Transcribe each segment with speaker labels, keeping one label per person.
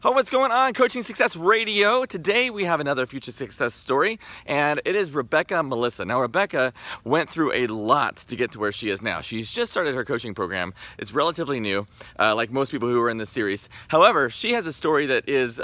Speaker 1: Oh, what's going on, Coaching Success Radio? Today we have another future success story, and it is Rebecca Melissa. Now, Rebecca went through a lot to get to where she is now. She's just started her coaching program. It's relatively new, like most people who are in this series. However, she has a story that is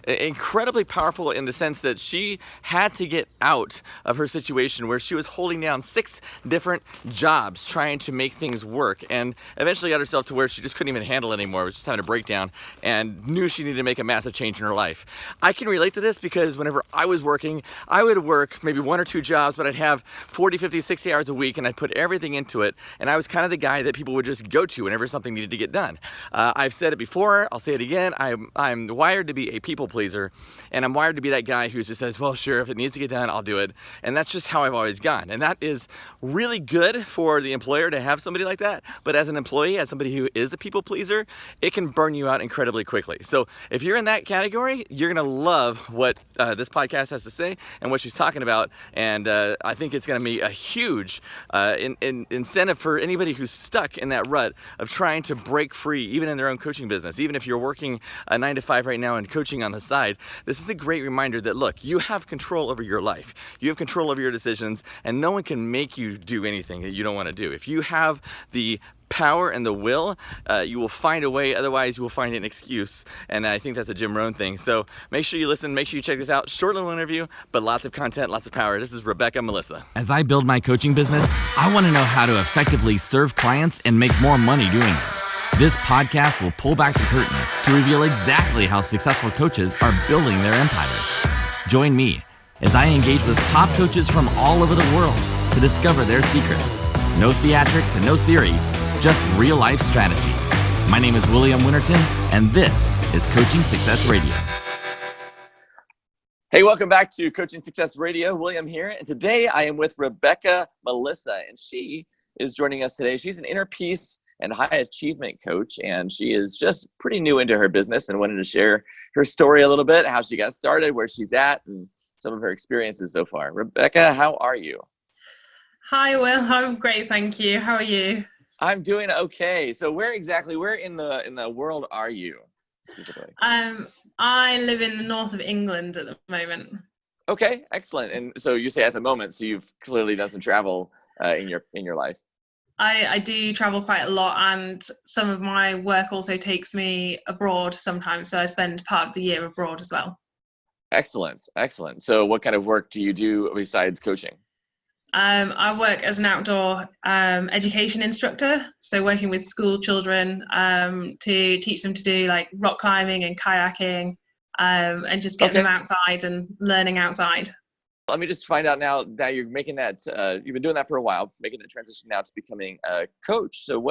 Speaker 1: incredibly powerful in the sense that she had to get out of her situation where she was holding down 6 different jobs trying to make things work, and eventually got herself to where she just couldn't even handle it anymore. Was just having a breakdown and knew she needed to make a massive change in her life. I can relate to this because whenever I was working, I would work maybe 1 or 2 jobs, but I'd have 40, 50, 60 hours a week, and I'd put everything into it, and I was kind of the guy that people would just go to whenever something needed to get done. I've said it before, I'll say it again, I'm wired to be a people pleaser, and I'm wired to be that guy who just says, well, sure, if it needs to get done, I'll do it, and that's just how I've always gone, and that is really good for the employer to have somebody like that, but as an employee, as somebody who is a people pleaser, it can burn you out incredibly quickly. So if you're in that category, you're gonna love what this podcast has to say and what she's talking about, and I think it's gonna be a huge incentive for anybody who's stuck in that rut of trying to break free, even in their own coaching business. Even if you're working a 9 to 5 right now and coaching on the side, this is a great reminder that, look, you have control over your life. You have control over your decisions, and no one can make you do anything that you don't want to do. If you have the power and the will, you will find a way. Otherwise, you will find an excuse. And I think that's a Jim Rohn thing. So make sure you listen. Make sure you check this out. Short little interview, but lots of content, lots of power. This is Rebecca Melissa. As I build my coaching business, I want to know how to effectively serve clients and make more money doing it. This podcast will pull back the curtain to reveal exactly how successful coaches are building their empires. Join me as I engage with top coaches from all over the world to discover their secrets. No theatrics and no theory, just real life strategy. My name is William Winterton, and this is Coaching Success Radio. Hey, welcome back to Coaching Success Radio. William here, and today I am with Rebecca Melissa, and she is joining us today. She's an inner peace and high achievement coach, and she is just pretty new into her business and wanted to share her story a little bit, how she got started, where she's at, and some of her experiences so far. Rebecca, how are you?
Speaker 2: Hi, Will. I'm great, thank you. How are you?
Speaker 1: I'm doing okay. So where in the world are you specifically?
Speaker 2: I live in the north of England at the moment.
Speaker 1: Okay, excellent. And so you say at the moment, so you've clearly done some travel in your life.
Speaker 2: I do travel quite a lot, and some of my work also takes me abroad sometimes. So I spend part of the year abroad as well.
Speaker 1: Excellent. So what kind of work do you do besides coaching?
Speaker 2: I work as an outdoor education instructor, so working with school children to teach them to do like rock climbing and kayaking, and just get them outside and learning outside.
Speaker 1: Let me just find out now that you're making that, you've been doing that for a while, making the transition now to becoming a coach. So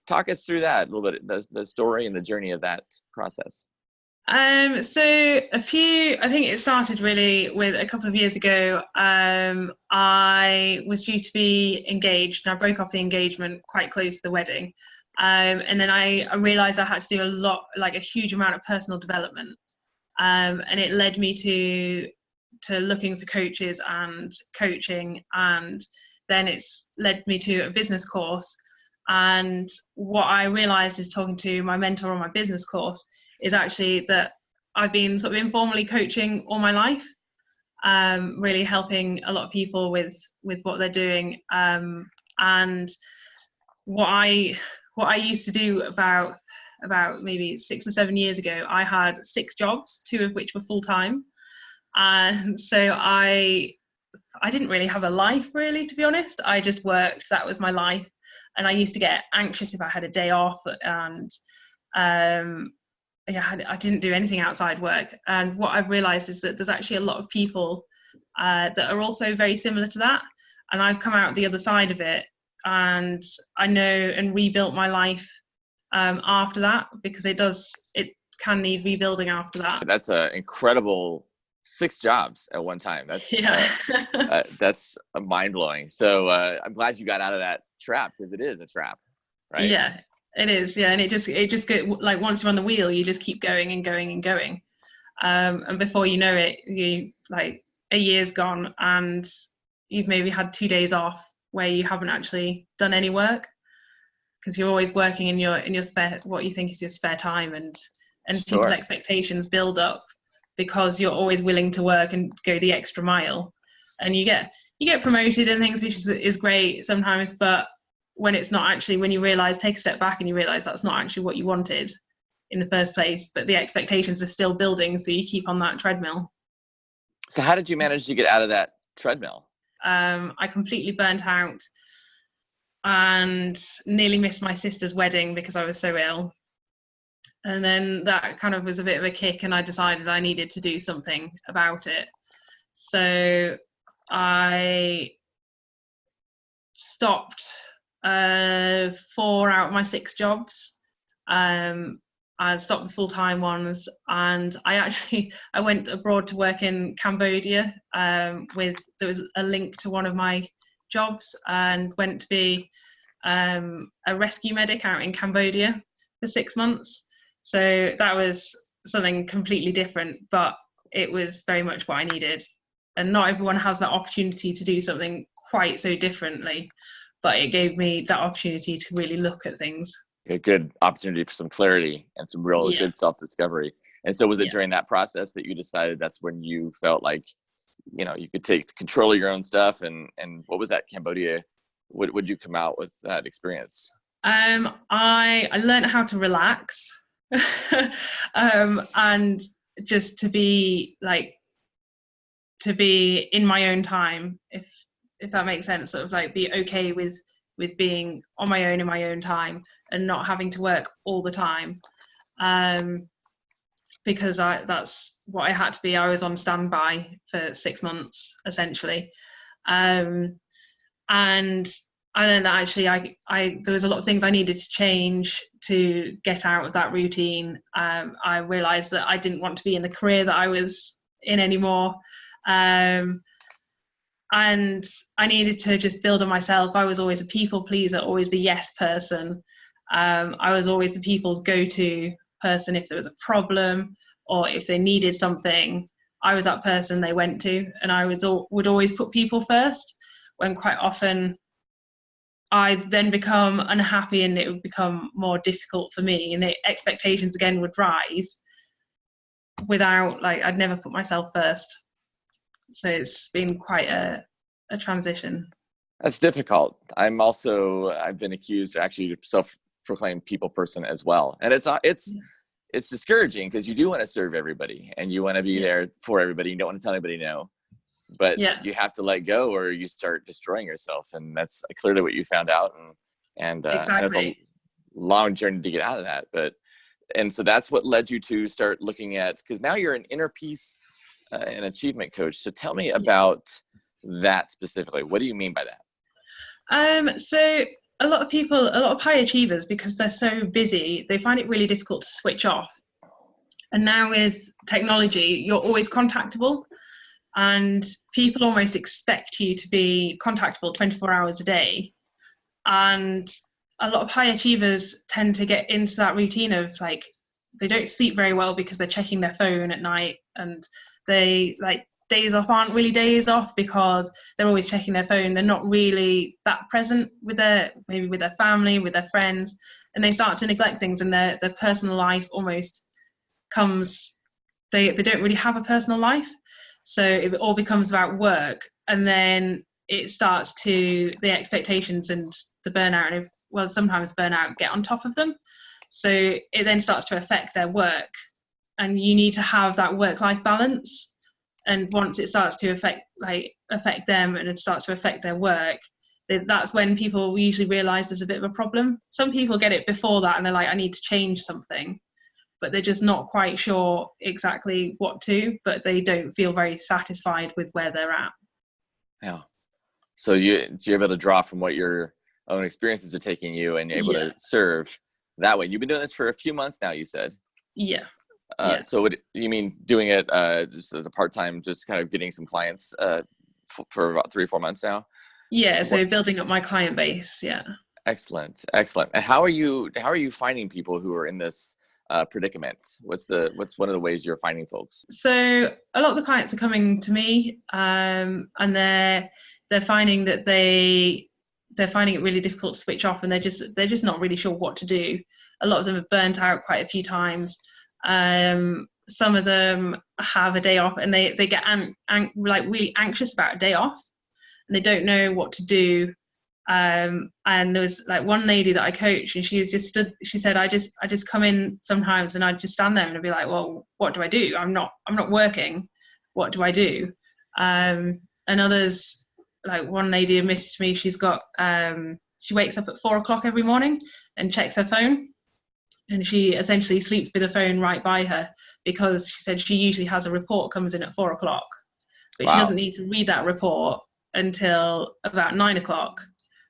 Speaker 1: talk us through that a little bit, the story and the journey of that process.
Speaker 2: I think it started really with a couple of years ago. I was due to be engaged, and I broke off the engagement quite close to the wedding. And then I realized I had to do a huge amount of personal development. And it led me to looking for coaches and coaching. And then it's led me to a business course. And what I realized is talking to my mentor on my business course is actually that I've been sort of informally coaching all my life, really helping a lot of people with what they're doing. And what I used to do about maybe 6 or 7 years ago, I had 6 jobs, 2 of which were full-time. And so I didn't really have a life, really, to be honest. I just worked. That was my life. And I used to get anxious if I had a day off, and I didn't do anything outside work. And what I've realized is that there's actually a lot of people that are also very similar to that. And I've come out the other side of it, and I know and rebuilt my life after that, because it can need rebuilding after that.
Speaker 1: That's an incredible 6 jobs at one time. That's that's mind-blowing. So I'm glad you got out of that trap, because it is a trap, right?
Speaker 2: Yeah, it is. Yeah, and it just get, like, once you're on the wheel, you just keep going and going and going, and before you know it, you like a year's gone, and you've maybe had 2 days off where you haven't actually done any work, because you're always working in your spare, what you think is your spare time, and and people's
Speaker 1: Sure.
Speaker 2: expectations build up because you're always willing to work and go the extra mile, and you get promoted and things, which is great sometimes, but when it's not actually, when you realize, take a step back and you realize that's not actually what you wanted in the first place, but the expectations are still building, so you keep on that treadmill.
Speaker 1: So how did you manage to get out of that treadmill?
Speaker 2: I completely burnt out and nearly missed my sister's wedding because I was so ill. And then that kind of was a bit of a kick, and I decided I needed to do something about it. So I stopped 4 out of my 6 jobs. I stopped the full-time ones, and I went abroad to work in Cambodia. There was a link to one of my jobs, and went to be a rescue medic out in Cambodia for 6 months. So that was something completely different, but it was very much what I needed. And not everyone has that opportunity to do something quite so differently, but it gave me that opportunity to really look at things.
Speaker 1: A good opportunity for some clarity and some real good self-discovery. And so was it during that process that you decided that's when you felt like, you know, you could take control of your own stuff? And what was that Cambodia? Would you come out with that experience?
Speaker 2: I learned how to relax and just to be in my own time, if that makes sense, sort of like be okay with being on my own in my own time and not having to work all the time, because that's what I had to be. I was on standby for 6 months essentially, and I learned that actually I there was a lot of things I needed to change to get out of that routine. I realized that I didn't want to be in the career that I was in anymore. And I needed to just build on myself. I was always a people pleaser, always the yes person. I was always the people's go-to person if there was a problem or if they needed something. I was that person they went to, and I would always put people first, when quite often I'd then become unhappy and it would become more difficult for me, and the expectations again would rise without, I'd never put myself first. So it's been quite a transition.
Speaker 1: That's difficult. I've been accused actually of self-proclaimed people person as well. And it's discouraging because you do want to serve everybody and you want to be there for everybody. You don't want to tell anybody no, but you have to let go or you start destroying yourself. And that's clearly what you found out. And it's a long journey to get out of that. And so that's what led you to start looking at, because now you're an inner peace and achievement coach. So tell me about that specifically. What do you mean by that?
Speaker 2: So a lot of high achievers, because they're so busy, they find it really difficult to switch off. And now with technology, you're always contactable, and people almost expect you to be contactable 24 hours a day. And a lot of high achievers tend to get into that routine of they don't sleep very well because they're checking their phone at night, and they days off aren't really days off because they're always checking their phone. They're not really that present with their family, with their friends, and they start to neglect things, and their personal life almost comes, they don't really have a personal life. So it all becomes about work, and then it starts to, the expectations and the burnout, and sometimes burnout get on top of them. So it then starts to affect their work, and you need to have that work-life balance. And once it starts to affect them and it starts to affect their work, that's when people usually realize there's a bit of a problem. Some people get it before that and they're like, I need to change something, but they're just not quite sure exactly what to, but they don't feel very satisfied with where they're at.
Speaker 1: Yeah. So you're able to draw from what your own experiences are taking you, and you're able to serve that way. You've been doing this for a few months now, you said.
Speaker 2: Yeah.
Speaker 1: So what you mean doing it just as a part-time, just kind of getting some clients for about 3 or 4 months now?
Speaker 2: Yeah. So building up my client base. Yeah.
Speaker 1: Excellent. And how are you finding people who are in this predicament? What's one of the ways you're finding folks?
Speaker 2: So a lot of the clients are coming to me, and they're finding that they're finding it really difficult to switch off, and they're just not really sure what to do. A lot of them have burnt out quite a few times. Some of them have a day off, and they get like really anxious about a day off, and they don't know what to do. And there was like one lady that I coached, and she was just stood. She said, "I just come in sometimes, and I just stand there and I'd be like, well, what do I do? I'm not working. What do I do?" And others, like one lady admitted to me, she's got she wakes up at 4 o'clock every morning and checks her phone, and she essentially sleeps with the phone right by her, because she said she usually has a report comes in at 4 o'clock, but she doesn't need to read that report until about 9 o'clock.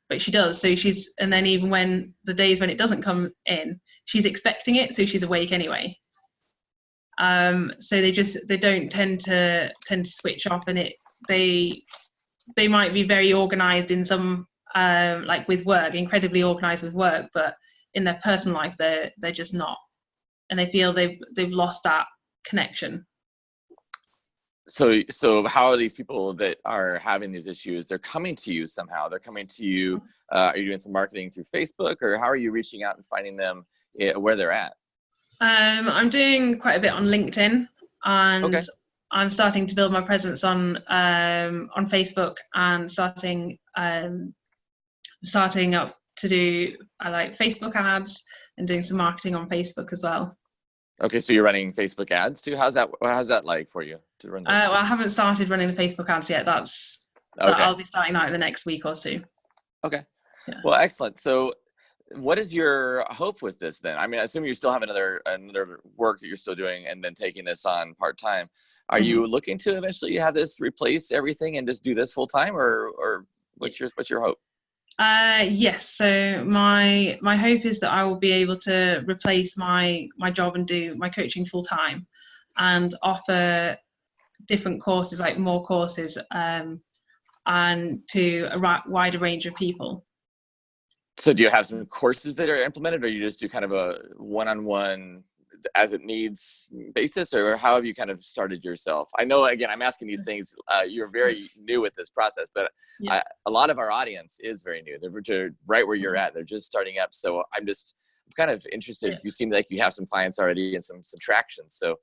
Speaker 2: But she does. So and then even when the days when it doesn't come in, she's expecting it, so she's awake anyway. So they don't tend to switch off, and they might be very organized in some, like with work, incredibly organized with work, but in their personal life they're just not, and they feel they've lost that connection.
Speaker 1: So how are these people that are having these issues? They're coming to you somehow. They're coming to you. Are you doing some marketing through Facebook, or how are you reaching out and finding them where they're at?
Speaker 2: I'm doing quite a bit on LinkedIn, and I'm starting to build my presence on Facebook, and starting up to do like Facebook ads and doing some marketing on Facebook as well.
Speaker 1: Okay, so you're running Facebook ads too. How's that like for you to run?
Speaker 2: Well, I haven't started running the Facebook ads yet. I'll be starting that in the next week or two.
Speaker 1: Okay.
Speaker 2: Yeah.
Speaker 1: Well, excellent. So what is your hope with this then? I mean, I assume you still have another work that you're still doing and then taking this on part-time. Are you looking to eventually have this replace everything and just do this full-time, or what's your hope?
Speaker 2: Yes. So my hope is that I will be able to replace my job and do my coaching full time, and offer different courses, like more courses, and to a wider range of people.
Speaker 1: So do you have some courses that are implemented, or you just do kind of a one-on-one as it needs basis, or how have you kind of started yourself? I know, again, I'm asking these things, you're very new with this process, but a lot of our audience is very new. They're right where you're at. They're just starting up. So I'm kind of interested. Yeah. You seem like you have some clients already and some traction. So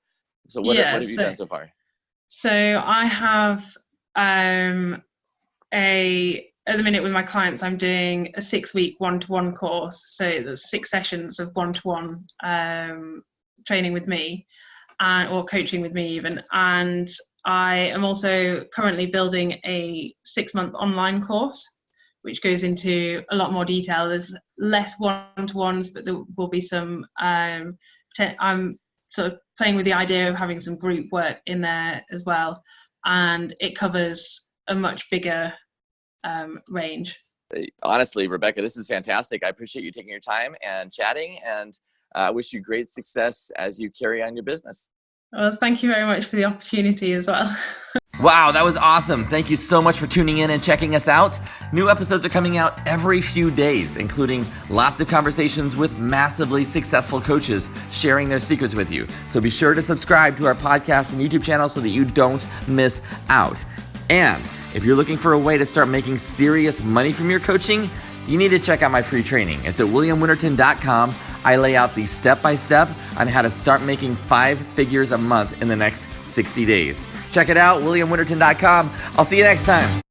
Speaker 1: what have you done so far?
Speaker 2: So I have, at the minute with my clients, I'm doing a 6-week one-to-one course. So there's 6 sessions of one-to-one training with me, or coaching with me even. And I am also currently building a 6-month online course, which goes into a lot more detail. There's less one-to-ones, but there will be some, I'm sort of playing with the idea of having some group work in there as well. And it covers a much bigger range.
Speaker 1: Honestly, Rebecca, this is fantastic. I appreciate you taking your time and chatting, and I wish you great success as you carry on your business.
Speaker 2: Well, thank you very much for the opportunity as well.
Speaker 1: Wow, that was awesome. Thank you so much for tuning in and checking us out. New episodes are coming out every few days, including lots of conversations with massively successful coaches sharing their secrets with you. So be sure to subscribe to our podcast and YouTube channel so that you don't miss out. And if you're looking for a way to start making serious money from your coaching, you need to check out my free training. It's at williamwinterton.com. I lay out the step-by-step on how to start making 5 figures a month in the next 60 days. Check it out, williamwinterton.com. I'll see you next time.